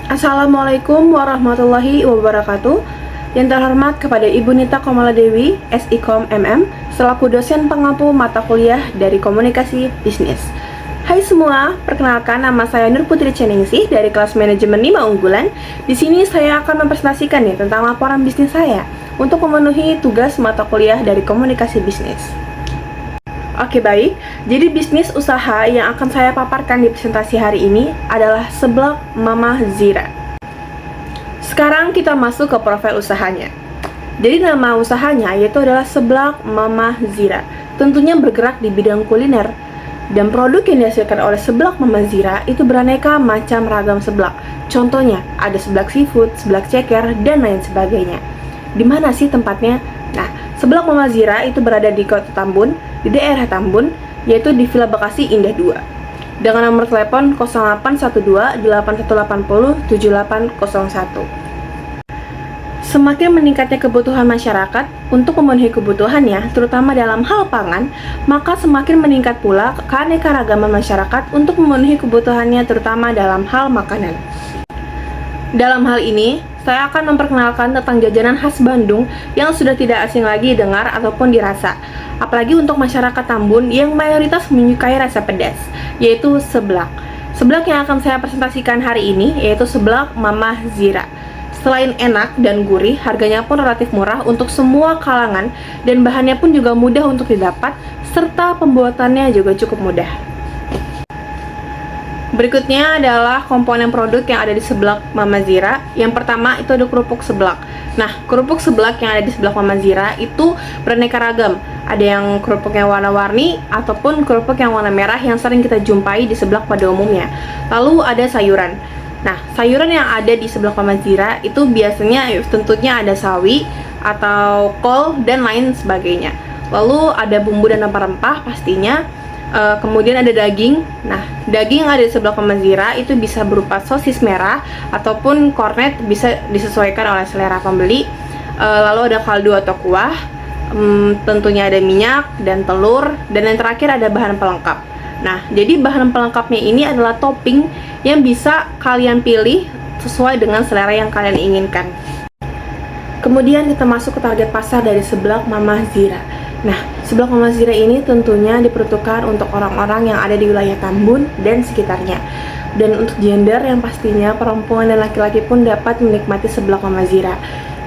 Assalamualaikum warahmatullahi wabarakatuh. Yang terhormat kepada Ibu Nita Komaladewi, SIKOM MM, selaku dosen pengampu mata kuliah dari Komunikasi Bisnis. Hai semua, perkenalkan nama saya Nur Putri Ceningsih dari kelas manajemen 5 unggulan. Di sini saya akan mempresentasikan tentang laporan bisnis saya untuk memenuhi tugas mata kuliah dari Komunikasi Bisnis. Oke baik, jadi bisnis usaha yang akan saya paparkan di presentasi hari ini adalah Seblak Mama Zira. Sekarang kita masuk ke profil usahanya. Jadi nama usahanya yaitu adalah Seblak Mama Zira. Tentunya bergerak di bidang kuliner. Dan produk yang dihasilkan oleh Seblak Mama Zira itu beraneka macam ragam seblak. Contohnya ada seblak seafood, seblak ceker, dan lain sebagainya. Di mana sih tempatnya? Nah, Seblak Mama Zira itu berada di Kota Tambun, di daerah Tambun, yaitu di Villa Bekasi Indah 2. Dengan nomor telepon 0812 8180 7801. Semakin meningkatnya kebutuhan masyarakat untuk memenuhi kebutuhannya, terutama dalam hal pangan, maka semakin meningkat pula keanekaragaman masyarakat untuk memenuhi kebutuhannya, terutama dalam hal makanan. Dalam hal ini, saya akan memperkenalkan tentang jajanan khas Bandung yang sudah tidak asing lagi dengar ataupun dirasa. Apalagi untuk masyarakat Tambun yang mayoritas menyukai rasa pedas, yaitu seblak. Seblak yang akan saya presentasikan hari ini yaitu Seblak Mama Zira. Selain enak dan gurih, harganya pun relatif murah untuk semua kalangan dan bahannya pun juga mudah untuk didapat, serta pembuatannya juga cukup mudah. Berikutnya adalah komponen produk yang ada di Seblak Mama Zira. Yang pertama itu ada kerupuk seblak. Nah, kerupuk seblak yang ada di Seblak Mama Zira itu beraneka ragam. Ada yang kerupuk yang warna-warni ataupun kerupuk yang warna merah yang sering kita jumpai di seblak pada umumnya. Lalu ada sayuran. Nah, sayuran yang ada di Seblak Mama Zira itu biasanya tentunya ada sawi atau kol dan lain sebagainya. Lalu ada bumbu dan rempah-rempah pastinya. Kemudian ada daging. Nah, daging yang ada di Seblak Mama Zira itu bisa berupa sosis merah ataupun kornet, bisa disesuaikan oleh selera pembeli. Lalu ada kaldu atau kuah. Tentunya ada minyak dan telur, dan yang terakhir ada bahan pelengkap. Nah, jadi bahan pelengkapnya ini adalah topping yang bisa kalian pilih sesuai dengan selera yang kalian inginkan. Kemudian kita masuk ke target pasar dari Seblak Mama Zira. Nah, Seblak Mama Zira ini tentunya diperuntukkan untuk orang-orang yang ada di wilayah Tambun dan sekitarnya. Dan untuk gender yang pastinya perempuan dan laki-laki pun dapat menikmati Seblak Mama Zira.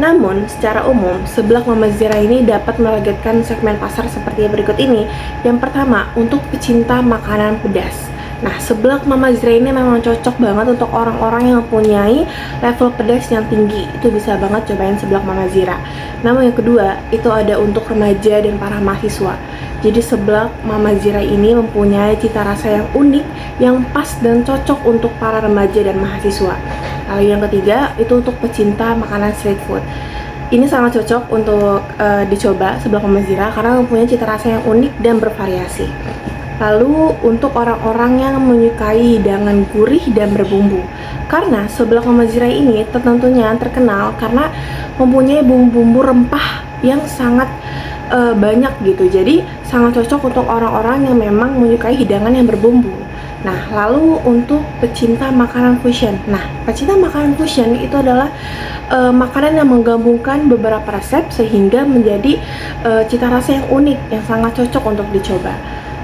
Namun, secara umum, Seblak Mama Zira ini dapat menargetkan segmen pasar seperti berikut ini. Yang pertama, untuk pecinta makanan pedas. Nah, Seblak Mama Zira ini memang cocok banget untuk orang-orang yang mempunyai level pedas yang tinggi. Itu bisa banget cobain Seblak Mama Zira. Namun yang kedua, itu ada untuk remaja dan para mahasiswa. Jadi Seblak Mama Zira ini mempunyai cita rasa yang unik, yang pas dan cocok untuk para remaja dan mahasiswa. Lalu yang ketiga, itu untuk pecinta makanan street food. Ini sangat cocok untuk dicoba Seblak Mama Zira karena mempunyai cita rasa yang unik dan bervariasi. Lalu untuk orang-orang yang menyukai hidangan gurih dan berbumbu, karena Seblak Mama Zira ini tentunya terkenal karena mempunyai bumbu-bumbu rempah yang sangat banyak gitu. Jadi sangat cocok untuk orang-orang yang memang menyukai hidangan yang berbumbu. Nah, lalu untuk pecinta makanan fusion. Nah, pecinta makanan fusion itu adalah makanan yang menggabungkan beberapa resep sehingga menjadi cita rasa yang unik yang sangat cocok untuk dicoba.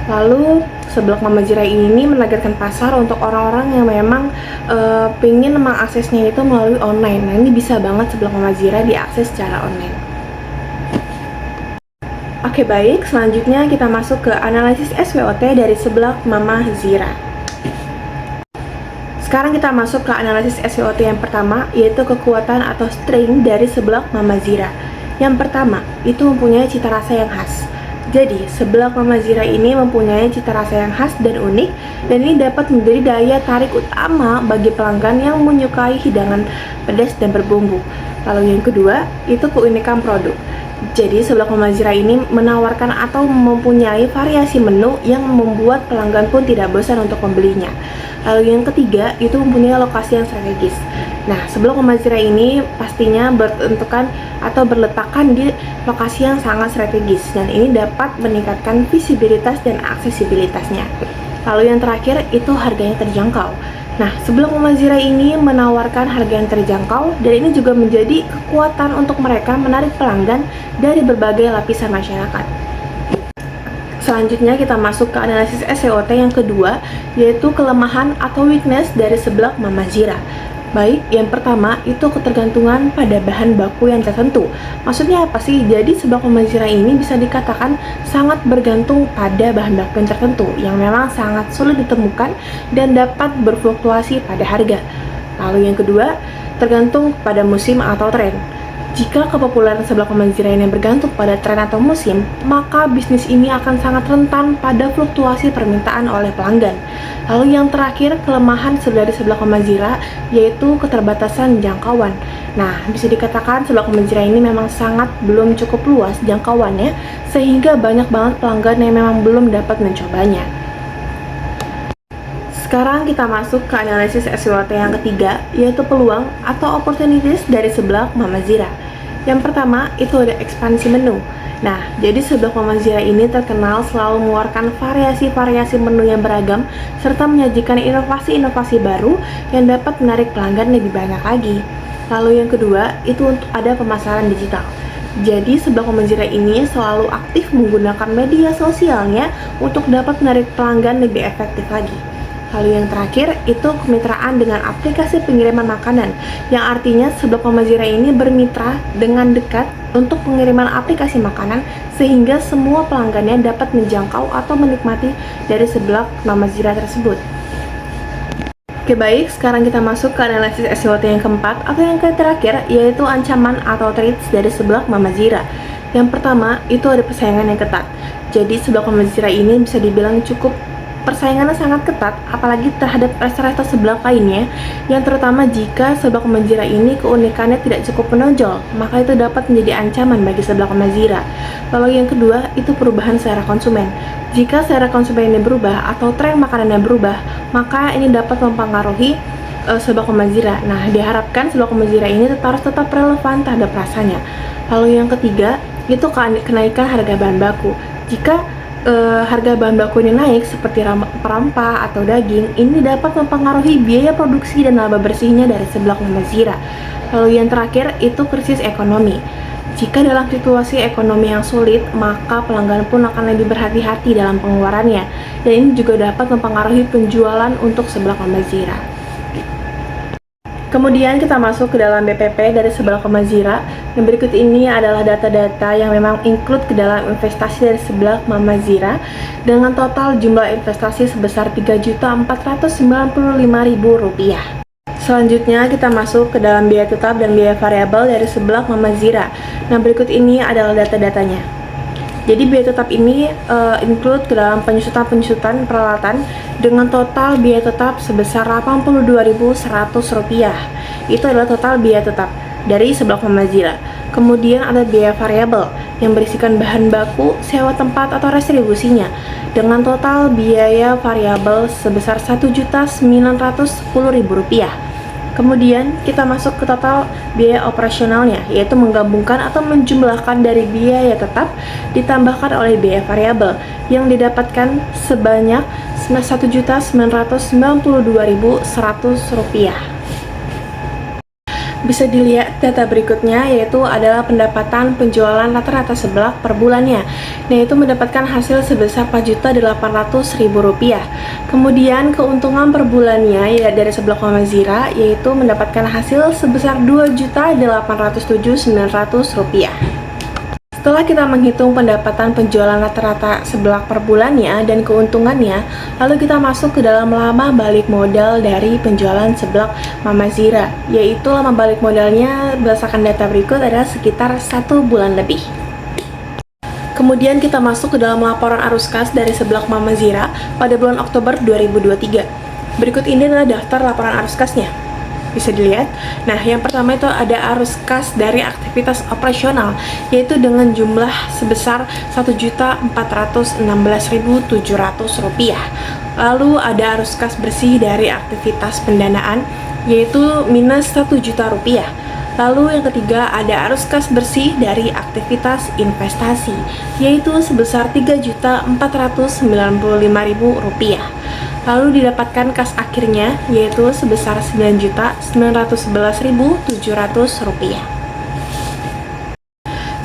Lalu Seblak Mama Zira ini menargetkan pasar untuk orang-orang yang memang pengen mengaksesnya itu melalui online. Nah, ini bisa banget Seblak Mama Zira diakses secara online. Oke baik, selanjutnya kita masuk ke analisis SWOT dari Seblak Mama Zira. Sekarang kita masuk ke analisis SWOT yang pertama, yaitu kekuatan atau strength dari Seblak Mama Zira. Yang pertama, itu mempunyai cita rasa yang khas. Jadi, Seblak Mama Zira ini mempunyai cita rasa yang khas dan unik, dan ini dapat menjadi daya tarik utama bagi pelanggan yang menyukai hidangan pedas dan berbumbu. Lalu yang kedua, itu keunikan produk. Jadi, Seblak Mama Zira ini menawarkan atau mempunyai variasi menu yang membuat pelanggan pun tidak bosan untuk membelinya. Lalu yang ketiga, itu mempunyai lokasi yang strategis. Nah, Seblak Mama Zira ini pastinya bertentukan atau berletakan di lokasi yang sangat strategis, dan ini dapat meningkatkan visibilitas dan aksesibilitasnya. Lalu yang terakhir itu harganya terjangkau. Nah, seblak Mamazira ini menawarkan harga yang terjangkau dan ini juga menjadi kekuatan untuk mereka menarik pelanggan dari berbagai lapisan masyarakat. Selanjutnya kita masuk ke analisis SWOT yang kedua, yaitu kelemahan atau weakness dari seblak Mamazira. Baik, yang pertama itu ketergantungan pada bahan baku yang tertentu. Maksudnya apa sih? Jadi seblak Mamazira ini bisa dikatakan sangat bergantung pada bahan baku yang tertentu yang memang sangat sulit ditemukan dan dapat berfluktuasi pada harga. Lalu yang kedua, tergantung pada musim atau tren. Jika kepopuleran seblak Mamazira ini bergantung pada tren atau musim, maka bisnis ini akan sangat rentan pada fluktuasi permintaan oleh pelanggan. Lalu yang terakhir, kelemahan dari seblak Mamazira yaitu keterbatasan jangkauan. Nah, bisa dikatakan seblak Mamazira ini memang sangat belum cukup luas jangkauannya, sehingga banyak banget pelanggan yang memang belum dapat mencobanya. Sekarang kita masuk ke analisis SWOT yang ketiga, yaitu peluang atau opportunities dari seblak Mamazira. Yang pertama, itu ada ekspansi menu. Nah, jadi seblak Mamazira ini terkenal selalu mengeluarkan variasi-variasi menu yang beragam, serta menyajikan inovasi-inovasi baru yang dapat menarik pelanggan lebih banyak lagi. Lalu yang kedua, itu untuk ada pemasaran digital. Jadi seblak Mamazira ini selalu aktif menggunakan media sosialnya untuk dapat menarik pelanggan lebih efektif lagi. Lalu yang terakhir itu kemitraan dengan aplikasi pengiriman makanan, yang artinya seblak Mamazira ini bermitra dengan dekat untuk pengiriman aplikasi makanan sehingga semua pelanggannya dapat menjangkau atau menikmati dari seblak Mamazira tersebut. Oke baik, sekarang kita masuk ke analisis SWOT yang keempat atau yang terakhir, yaitu ancaman atau threats dari seblak Mamazira. Yang pertama itu ada persaingan yang ketat. Jadi seblak Mamazira ini bisa dibilang cukup persaingannya sangat ketat, apalagi terhadap resto-resto seblak lainnya, yang terutama jika seblak Mamazira ini keunikannya tidak cukup menonjol, maka itu dapat menjadi ancaman bagi seblak Mamazira. Lalu yang kedua, itu perubahan selera konsumen. Jika selera konsumen ini berubah atau tren makanannya berubah, maka ini dapat mempengaruhi seblak Mamazira. Nah, diharapkan seblak Mamazira ini harus tetap relevan terhadap rasanya. Lalu yang ketiga, itu kenaikan harga bahan baku. Jika harga bahan baku ini naik seperti rempah atau daging, ini dapat mempengaruhi biaya produksi dan laba bersihnya dari seblak Mamazira. Lalu yang terakhir itu krisis ekonomi. Jika dalam situasi ekonomi yang sulit, maka pelanggan pun akan lebih berhati-hati dalam pengeluarannya, dan ini juga dapat mempengaruhi penjualan untuk seblak Mamazira. Kemudian kita masuk ke dalam BPP dari seblak Mamazira. Yang berikut ini adalah data-data yang memang include ke dalam investasi dari seblak Mamazira dengan total jumlah investasi sebesar Rp3.495.000. Selanjutnya kita masuk ke dalam biaya tetap dan biaya variabel dari seblak Mamazira. Nah, berikut ini adalah data-datanya. Jadi biaya tetap ini include ke dalam penyusutan peralatan dengan total biaya tetap sebesar Rp82.100. Itu adalah total biaya tetap dari seblak Mamazira. Kemudian ada biaya variabel yang berisikan bahan baku, sewa tempat atau restribusinya dengan total biaya variabel sebesar Rp1.910.000. Kemudian kita masuk ke total biaya operasionalnya, yaitu menggabungkan atau menjumlahkan dari biaya tetap ditambahkan oleh biaya variabel yang didapatkan sebanyak Rp9.992.100. Bisa dilihat data berikutnya, yaitu adalah pendapatan penjualan rata-rata seblak per bulannya, yaitu mendapatkan hasil sebesar Rp4.800.000. Kemudian keuntungan per bulannya ya dari seblak Mamazira yaitu mendapatkan hasil sebesar Rp2.807.900. Setelah kita menghitung pendapatan penjualan rata-rata seblak per bulannya dan keuntungannya, lalu kita masuk ke dalam lama balik modal dari penjualan seblak Mamazira, yaitu lama balik modalnya berdasarkan data berikut adalah sekitar 1 bulan lebih. Kemudian kita masuk ke dalam laporan arus kas dari seblak Mamazira pada bulan Oktober 2023. Berikut ini adalah daftar laporan arus kasnya. Bisa dilihat. Nah, yang pertama itu ada arus kas dari aktivitas operasional, yaitu dengan jumlah sebesar Rp1.416.700. Lalu ada arus kas bersih dari aktivitas pendanaan, yaitu minus Rp1.000.000. Lalu yang ketiga ada arus kas bersih dari aktivitas investasi, yaitu sebesar Rp3.495.000. lalu didapatkan kas akhirnya yaitu sebesar Rp911.700.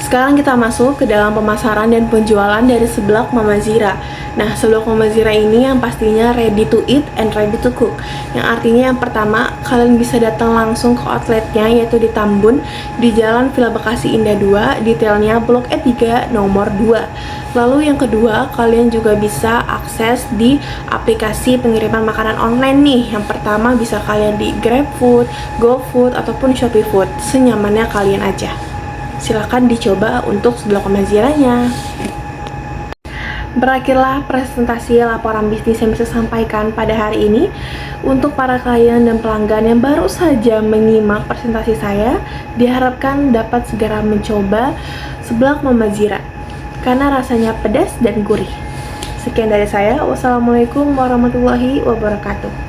Sekarang kita masuk ke dalam pemasaran dan penjualan dari seblak Mama Zira. Nah, seblak Mama Zira ini yang pastinya ready to eat and ready to cook. Yang artinya yang pertama, kalian bisa datang langsung ke outletnya yaitu di Tambun, di Jalan Villa Bekasi Indah 2, detailnya Blok E3 nomor 2. Lalu yang kedua, kalian juga bisa akses di aplikasi pengiriman makanan online nih. Yang pertama bisa kalian di GrabFood, GoFood, ataupun ShopeeFood, senyamannya kalian aja. Silahkan dicoba untuk seblak Mama Ziranya. Berakhirlah presentasi laporan bisnis yang bisa sampaikan pada hari ini. Untuk para klien dan pelanggan yang baru saja menyimak presentasi saya, diharapkan dapat segera mencoba seblak Mama Zira karena rasanya pedas dan gurih. Sekian dari saya. Wassalamualaikum warahmatullahi wabarakatuh.